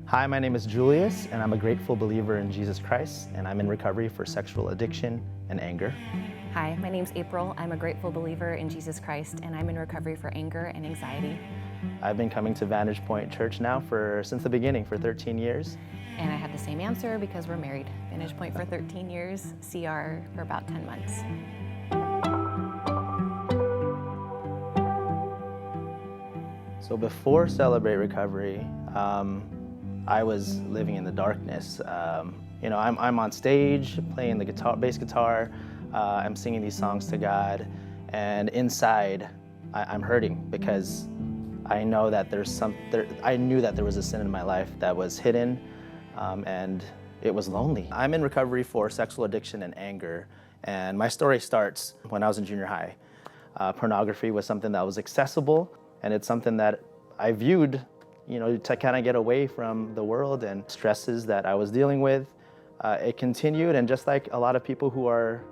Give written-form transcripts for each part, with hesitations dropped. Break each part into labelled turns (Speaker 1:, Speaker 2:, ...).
Speaker 1: Hi, my name is Julius, and I'm a grateful believer in Jesus Christ, and I'm in recovery for sexual addiction and anger.
Speaker 2: Hi, my name's April. I'm a grateful believer in Jesus Christ, and I'm in recovery for anger and anxiety.
Speaker 1: I've been coming to VantagePoint Church now since the beginning, for 13 years.
Speaker 2: And I have the same answer because we're married. VantagePoint for 13 years, CR for about 10 months.
Speaker 1: So before Celebrate Recovery, I was living in the darkness. I'm on stage playing the bass guitar. I'm singing these songs to God, and inside, I'm hurting because I know that I knew that there was a sin in my life that was hidden, and it was lonely. I'm in recovery for sexual addiction and anger, and my story starts when I was in junior high. Pornography was something that was accessible, and it's something that I viewed, to kind of get away from the world and stresses that I was dealing with. It continued, and just like a lot of people who are,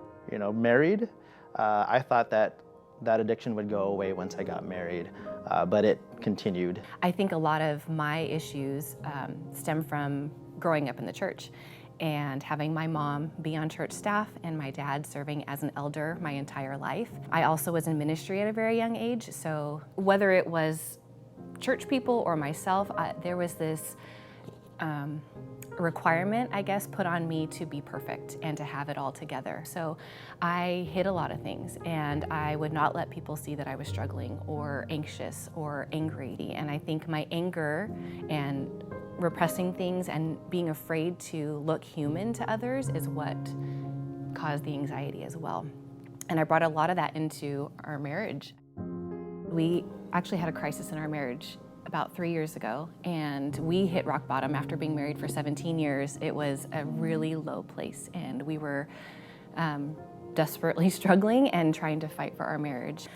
Speaker 1: married, I thought that addiction would go away once I got married, but it continued.
Speaker 2: I think a lot of my issues stem from growing up in the church and having my mom be on church staff and my dad serving as an elder my entire life. I also was in ministry at a very young age, so whether it was church people or myself, there was this requirement, I guess, put on me to be perfect and to have it all together. So I hid a lot of things, and I would not let people see that I was struggling or anxious or angry. And I think my anger and repressing things and being afraid to look human to others is what caused the anxiety as well. And I brought a lot of that into our marriage. We actually had a crisis in our marriage about 3 years ago, and we hit rock bottom after being married for 17 years. It was a really low place, and we were desperately struggling and trying to fight for our marriage.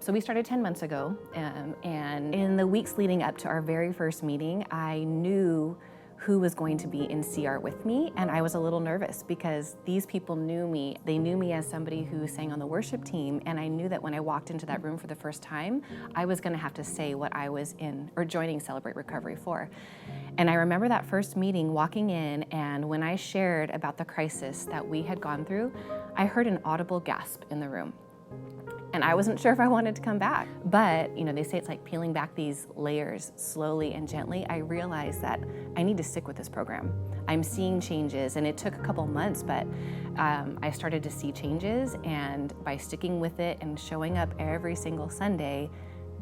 Speaker 2: So we started 10 months ago, and in the weeks leading up to our very first meeting, I knew who was going to be in CR with me, and I was a little nervous because these people knew me. They knew me as somebody who sang on the worship team, and I knew that when I walked into that room for the first time, I was gonna have to say what I was in or joining Celebrate Recovery for. And I remember that first meeting, walking in, and when I shared about the crisis that we had gone through, I heard an audible gasp in the room. And I wasn't sure if I wanted to come back. But, they say it's like peeling back these layers slowly and gently. I realized that I need to stick with this program. I'm seeing changes, and it took a couple months, but I started to see changes, and by sticking with it and showing up every single Sunday,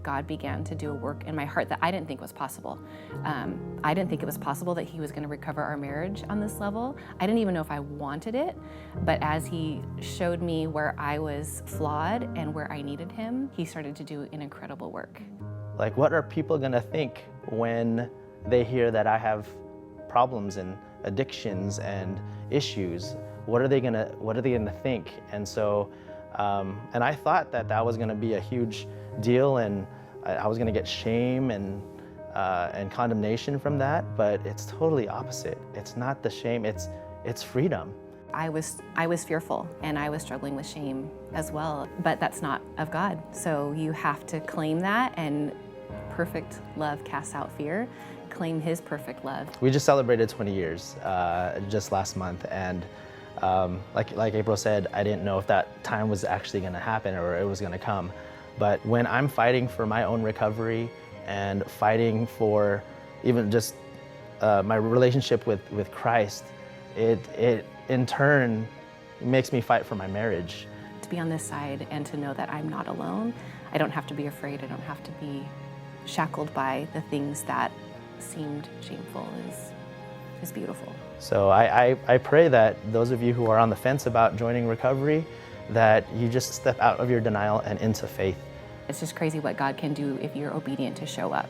Speaker 2: God began to do a work in my heart that I didn't think was possible. I didn't think it was possible that He was going to recover our marriage on this level. I didn't even know if I wanted it, but as He showed me where I was flawed and where I needed Him, He started to do an incredible work.
Speaker 1: Like, what are people gonna think when they hear that I have problems and addictions and issues? What are they gonna think? And so, and I thought that was gonna be a huge deal, and I was gonna get shame and condemnation from that, but it's totally opposite. It's not the shame, it's freedom.
Speaker 2: I was fearful, and I was struggling with shame as well, but that's not of God. So you have to claim that, and perfect love casts out fear. Claim His perfect love.
Speaker 1: We just celebrated 20 years just last month, and like April said, I didn't know if that time was actually gonna happen or it was gonna come. But when I'm fighting for my own recovery and fighting for even just my relationship with Christ, it in turn makes me fight for my marriage.
Speaker 2: To be on this side and to know that I'm not alone, I don't have to be afraid, I don't have to be shackled by the things that seemed shameful is beautiful.
Speaker 1: So I pray that those of you who are on the fence about joining recovery, that you just step out of your denial and into faith.
Speaker 2: It's just crazy what God can do if you're obedient to show up.